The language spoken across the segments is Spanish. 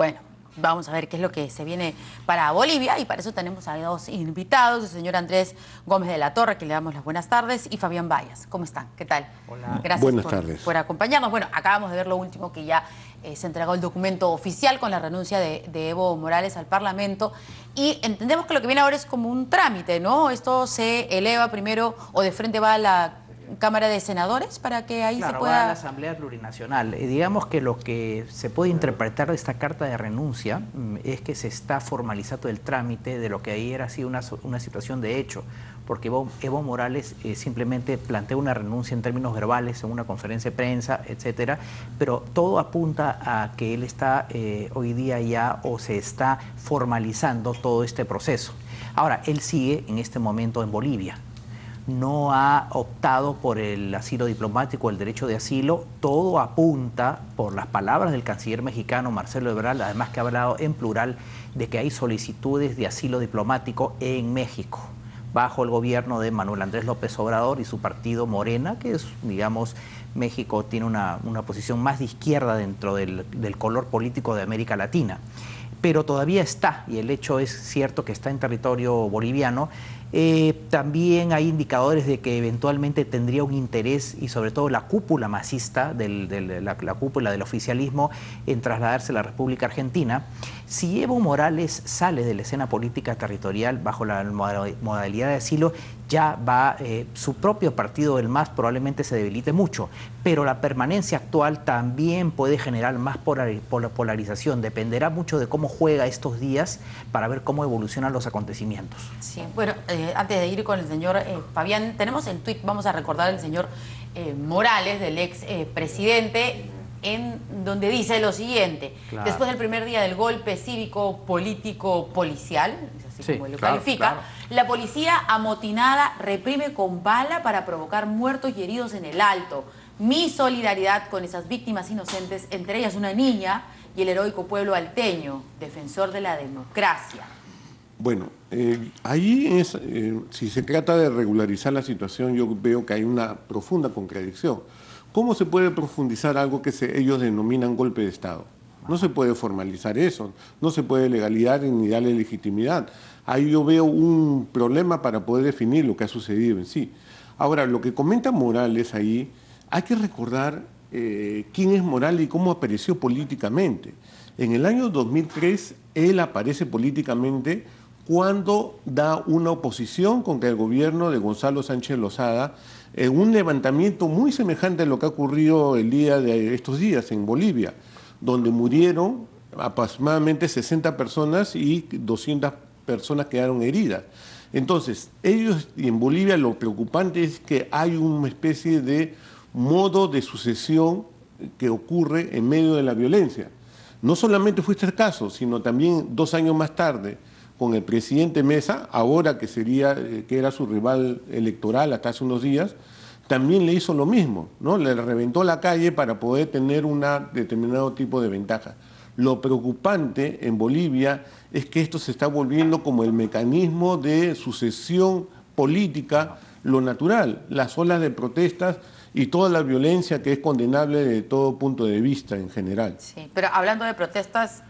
Bueno, vamos a ver qué es lo que se viene para Bolivia y para eso tenemos a dos invitados, el señor Andrés Gómez de la Torre, que le damos las buenas tardes, y Fabián Bayas. ¿Cómo están? ¿Qué tal? Hola. Gracias Buenas tardes. por acompañarnos. Bueno, acabamos de ver lo último, que ya se entregó el documento oficial con la renuncia de Evo Morales al Parlamento, y entendemos que lo que viene ahora es como un trámite, ¿no? Esto se eleva primero o de frente va a la Cámara de Senadores para que ahí se pueda... va a la Asamblea Plurinacional. Digamos que lo que se puede interpretar de esta carta de renuncia es que se está formalizando el trámite de lo que ayer ha sido una situación de hecho, porque Evo Morales simplemente plantea una renuncia en términos verbales en una conferencia de prensa, etcétera, pero todo apunta a que él está hoy día ya, o se está formalizando todo este proceso. Ahora, él sigue en este momento en Bolivia. No ha optado por el asilo diplomático, el derecho de asilo. Todo apunta, por las palabras del canciller mexicano Marcelo Ebrard, además que ha hablado en plural, de que hay solicitudes de asilo diplomático en México, bajo el gobierno de Manuel Andrés López Obrador y su partido Morena, que es, digamos, México tiene una posición más de izquierda dentro del color político de América Latina. Pero todavía está, y el hecho es cierto que está en territorio boliviano. También hay indicadores de que eventualmente tendría un interés, y sobre todo la cúpula masista, la cúpula del oficialismo, en trasladarse a la República Argentina. Si Evo Morales sale de la escena política territorial bajo la modalidad de asilo, ya va su propio partido, el MAS, probablemente se debilite mucho, pero la permanencia actual también puede generar más polarización. Dependerá mucho de cómo juega estos días para ver cómo evolucionan los acontecimientos. Sí, bueno, antes de ir con el señor Fabián, tenemos el tuit, vamos a recordar al señor Morales, del ex presidente, en donde dice lo siguiente: claro, después del primer día del golpe cívico, político, policial, es así como lo califica, claro, la policía amotinada reprime con bala para provocar muertos y heridos en el Alto. Mi solidaridad con esas víctimas inocentes, entre ellas una niña, y el heroico pueblo alteño, defensor de la democracia. Bueno, ahí si se trata de regularizar la situación, yo veo que hay una profunda contradicción. ¿Cómo se puede profundizar algo que ellos denominan golpe de Estado? No se puede formalizar eso, no se puede legalizar ni darle legitimidad. Ahí yo veo un problema para poder definir lo que ha sucedido en sí. Ahora, lo que comenta Morales ahí, hay que recordar quién es Morales y cómo apareció políticamente. En el año 2003, él aparece políticamente cuando da una oposición contra el gobierno de Gonzalo Sánchez Lozada, en un levantamiento muy semejante a lo que ha ocurrido el día de estos días en Bolivia, donde murieron aproximadamente 60 personas y 200 personas quedaron heridas. Entonces, ellos, y en Bolivia lo preocupante es que hay una especie de modo de sucesión que ocurre en medio de la violencia. No solamente fue este caso, sino también 2 años más tarde, con el presidente Mesa, ahora que era su rival electoral hasta hace unos días, también le hizo lo mismo, ¿no? Le reventó la calle para poder tener un determinado tipo de ventaja. Lo preocupante en Bolivia es que esto se está volviendo como el mecanismo de sucesión política, lo natural, las olas de protestas y toda la violencia que es condenable de todo punto de vista en general. Sí, pero hablando de protestas,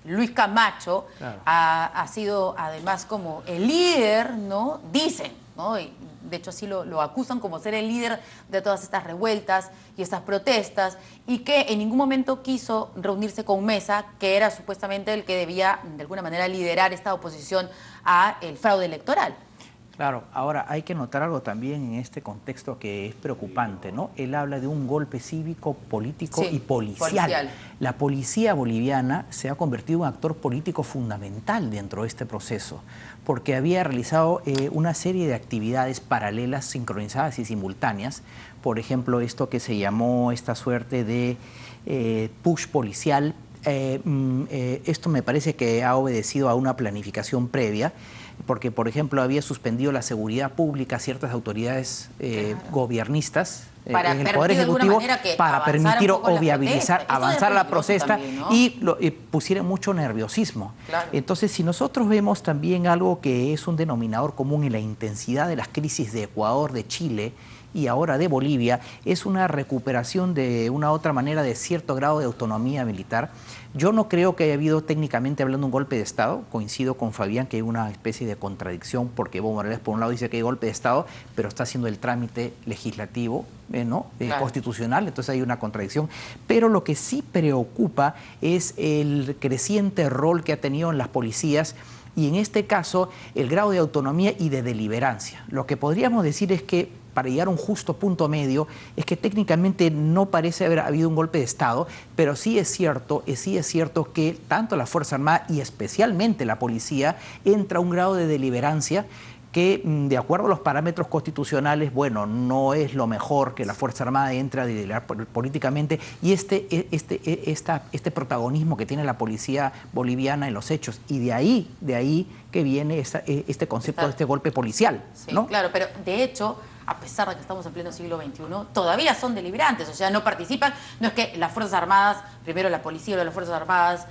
Luis Camacho, claro, ha sido además como el líder, ¿no? Dicen, ¿no? Y de hecho así lo acusan como ser el líder de todas estas revueltas y estas protestas, y que en ningún momento quiso reunirse con Mesa, que era supuestamente el que debía de alguna manera liderar esta oposición al fraude electoral. Claro, ahora hay que notar algo también en este contexto que es preocupante, ¿no? Él habla de un golpe cívico, político, sí, y policial. La policía boliviana se ha convertido en un actor político fundamental dentro de este proceso, porque había realizado una serie de actividades paralelas, sincronizadas y simultáneas. Por ejemplo, esto que se llamó esta suerte de push policial. Esto me parece que ha obedecido a una planificación previa, porque, por ejemplo, había suspendido la seguridad pública a ciertas autoridades gobiernistas en el Poder Ejecutivo para permitir o viabilizar, avanzar la protesta también, ¿no? Y pusiera mucho nerviosismo. Claro. Entonces, si nosotros vemos también algo que es un denominador común en la intensidad de las crisis de Ecuador, de Chile y ahora de Bolivia, es una recuperación de una otra manera de cierto grado de autonomía militar, Yo no creo que haya habido técnicamente hablando un golpe de Estado. Coincido con Fabián que hay una especie de contradicción porque Evo Morales por un lado dice que hay golpe de Estado, pero está haciendo el trámite legislativo, Claro. constitucional, entonces hay una contradicción. Pero lo que sí preocupa es el creciente rol que ha tenido en las policías y en este caso el grado de autonomía y de deliberancia. Lo que podríamos decir es que para llegar a un justo punto medio, es que técnicamente no parece haber habido un golpe de Estado, pero sí es cierto que tanto la Fuerza Armada y especialmente la policía entra a un grado de deliberancia que, de acuerdo a los parámetros constitucionales, bueno, no es lo mejor que la Fuerza Armada entre a deliberar políticamente, y este protagonismo que tiene la policía boliviana en los hechos, y de ahí que viene este concepto de este golpe policial, Sí, ¿no? claro, pero de hecho, a pesar de que estamos en pleno siglo XXI, todavía son deliberantes, o sea, no participan. No es que las Fuerzas Armadas, primero la policía o las Fuerzas Armadas,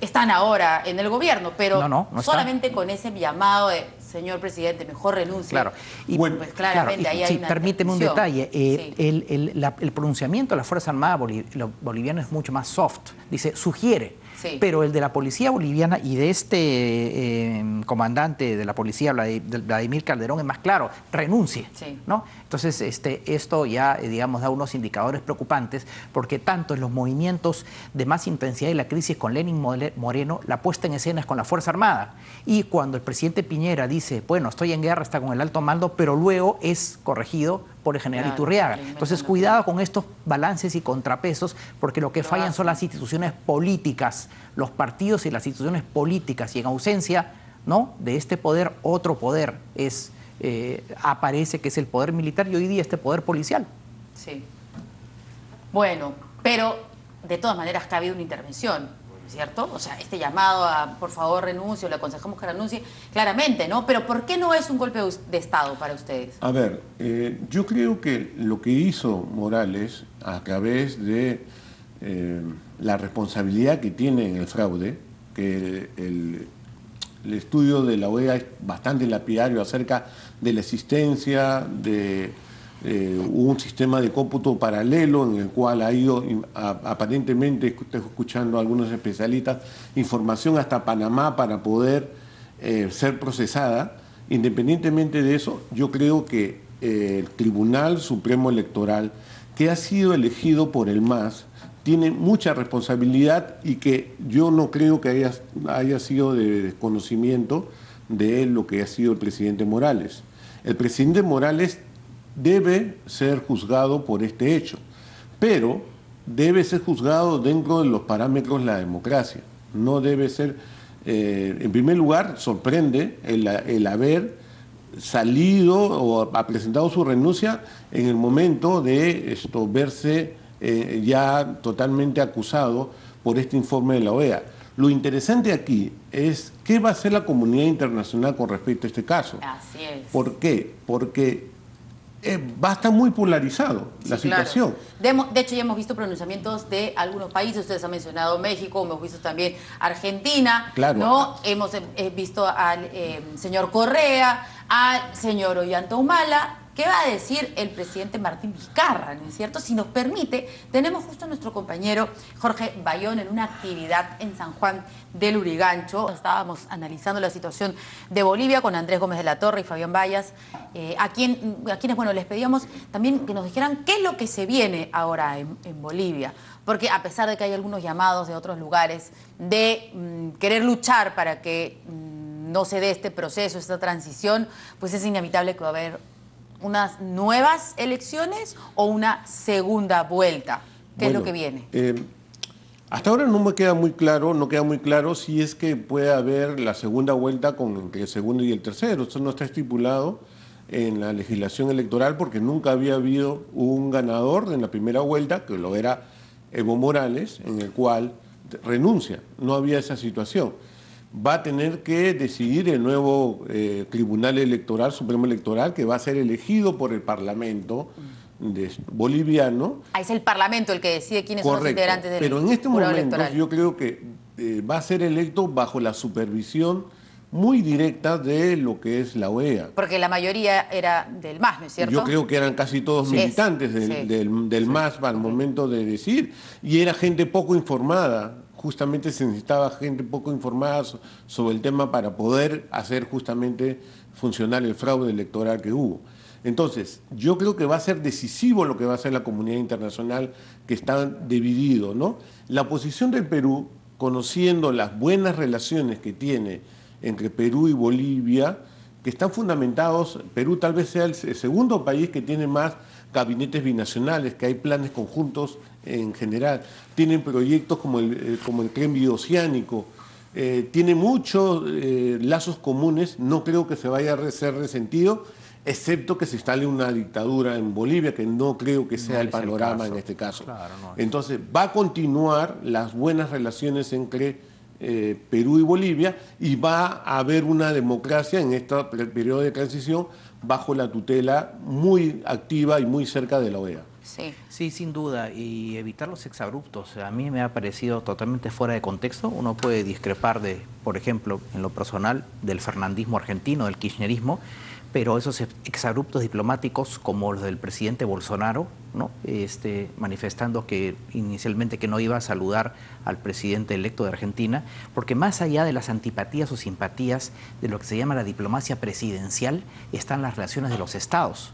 están ahora en el gobierno, pero No solamente con ese llamado de, señor presidente, mejor renuncie. Claro. Y Bueno, pues claramente ahí hay sí, una permíteme un tensión. detalle. Sí. El pronunciamiento de la Fuerza Armada boliviana es mucho más soft. Dice, sugiere. Sí. Pero el de la policía boliviana y de este comandante de la policía, Vladimir Calderón, es más claro, renuncie. Sí. ¿No? Entonces, esto ya, digamos, da unos indicadores preocupantes, porque tanto en los movimientos de más intensidad y la crisis con Lenín Moreno, la puesta en escena es con la Fuerza Armada. Y cuando el presidente Piñera dice, bueno, estoy en guerra, está con el alto mando, pero luego es corregido por el general Claro, Iturriaga. le Entonces, inventan cuidado con estos balances y contrapesos, porque lo que fallan son hacen. las instituciones políticas, los partidos y las instituciones políticas, y en ausencia, ¿no?, de este poder, otro poder aparece, que es el poder militar, y hoy día este poder policial. Sí. Bueno, pero de todas maneras que ha habido una intervención, ¿cierto? O sea, este llamado a, por favor, renuncie, o le aconsejamos que renuncie, claramente, ¿no? Pero ¿por qué no es un golpe de Estado para ustedes? A ver, yo creo que lo que hizo Morales a través de la responsabilidad que tiene en el fraude, que el estudio de la OEA es bastante lapidario acerca de la existencia de un sistema de cómputo paralelo en el cual ha ido aparentemente, estoy escuchando a algunos especialistas, información hasta Panamá para poder ser procesada. Independientemente de eso, yo creo que el Tribunal Supremo Electoral, que ha sido elegido por el MAS, tiene mucha responsabilidad, y que yo no creo que haya sido de desconocimiento de lo que ha sido el presidente Morales. El presidente Morales debe ser juzgado por este hecho, pero debe ser juzgado dentro de los parámetros de la democracia. No debe ser, en primer lugar, sorprende el haber salido o ha presentado su renuncia en el momento de verse ya totalmente acusado por este informe de la OEA. Lo interesante aquí es qué va a hacer la comunidad internacional con respecto a este caso. Así es. ¿Por qué? Porque va a estar muy polarizado la situación. Claro. De hecho, ya hemos visto pronunciamientos de algunos países. Ustedes han mencionado México, hemos visto también Argentina. Claro. ¿No? Hemos visto al señor Correa, al señor Ollanta Humala. ¿Qué va a decir el presidente Martín Vizcarra? ¿No es cierto? Si nos permite, tenemos justo a nuestro compañero Jorge Bayón en una actividad en San Juan del Lurigancho. Estábamos analizando la situación de Bolivia con Andrés Gómez de la Torre y Fabián Bayas, a quienes, bueno, les pedíamos también que nos dijeran qué es lo que se viene ahora en Bolivia. Porque a pesar de que hay algunos llamados de otros lugares de querer luchar para que no se dé este proceso, esta transición, pues es inevitable que va a haber unas nuevas elecciones o una segunda vuelta. ¿Qué es lo que viene? Hasta ahora no queda muy claro si es que puede haber la segunda vuelta con el segundo y el tercero. Eso no está estipulado en la legislación electoral porque nunca había habido un ganador en la primera vuelta, que lo era Evo Morales, en el cual renuncia. No había esa situación. Va a tener que decidir el nuevo Tribunal Electoral, Supremo Electoral, que va a ser elegido por el Parlamento boliviano. Es el Parlamento el que decide quiénes son los integrantes del Pero en este jurado momento electoral. yo creo que va a ser electo bajo la supervisión muy directa de lo que es la OEA. Porque la mayoría era del MAS, ¿no es cierto? Yo creo que eran casi todos militantes del MAS al momento de decir, y era gente poco informada, justamente se necesitaba gente poco informada sobre el tema para poder hacer justamente funcionar el fraude electoral que hubo. Entonces, yo creo que va a ser decisivo lo que va a hacer la comunidad internacional, que está dividido, ¿no? La posición del Perú, conociendo las buenas relaciones que tiene entre Perú y Bolivia, que están fundamentados, Perú tal vez sea el segundo país que tiene más gabinetes binacionales, que hay planes conjuntos en general, tienen proyectos como el tren bioceánico, tiene muchos lazos comunes, no creo que se vaya a ser resentido, excepto que se instale una dictadura en Bolivia, que no creo que sea el panorama en este caso. Claro, no. Entonces, va a continuar las buenas relaciones entre Perú y Bolivia, y va a haber una democracia en este periodo de transición bajo la tutela muy activa y muy cerca de la OEA. Sí. Sí, sin duda, y evitar los exabruptos. A mí me ha parecido totalmente fuera de contexto. Uno puede discrepar de, por ejemplo, en lo personal, del fernandismo argentino, del kirchnerismo, pero esos exabruptos diplomáticos como los del presidente Bolsonaro, ¿no? Manifestando que inicialmente que no iba a saludar al presidente electo de Argentina, porque más allá de las antipatías o simpatías de lo que se llama la diplomacia presidencial, están las relaciones de los estados,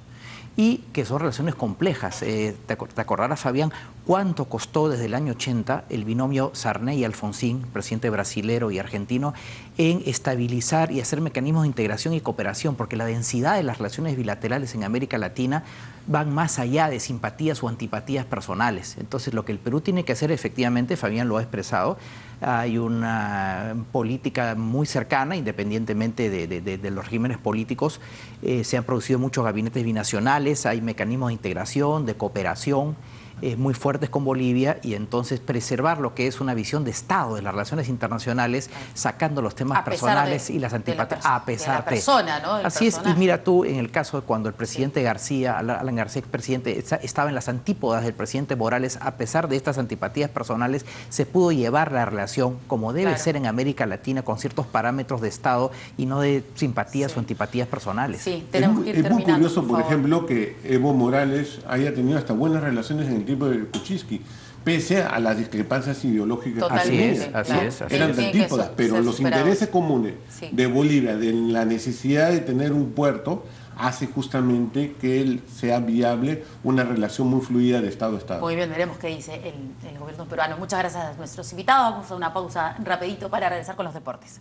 y que son relaciones complejas. Te acordarás, Fabián, cuánto costó desde el año 80 el binomio Sarney-Alfonsín, presidente brasilero y argentino, en estabilizar y hacer mecanismos de integración y cooperación, porque la densidad de las relaciones bilaterales en América Latina van más allá de simpatías o antipatías personales. Entonces, lo que el Perú tiene que hacer, efectivamente, Fabián lo ha expresado, hay una política muy cercana, independientemente de los regímenes políticos. Se han producido muchos gabinetes binacionales, hay mecanismos de integración, de cooperación muy fuertes con Bolivia, y entonces preservar lo que es una visión de Estado de las relaciones internacionales, sacando los temas personales y las antipatías, a pesar de... persona, ¿no? Así es, y mira tú, en el caso de cuando el presidente García, Alan García, expresidente, estaba en las antípodas del presidente Morales, a pesar de estas antipatías personales, se pudo llevar la relación como debe ser en América Latina, con ciertos parámetros de Estado y no de simpatías o antipatías personales. Sí, tenemos que ir terminando. Es muy curioso, por ejemplo, que Evo Morales haya tenido hasta buenas relaciones en el tiempo de Kuczynski, pese a las discrepancias ideológicas. Totalmente, así es. Eran antípodas, pero los intereses comunes de Bolivia, de la necesidad de tener un puerto, hace justamente que sea viable una relación muy fluida de Estado a Estado. Muy bien, veremos qué dice el gobierno peruano. Muchas gracias a nuestros invitados. Vamos a una pausa rapidito para regresar con los deportes.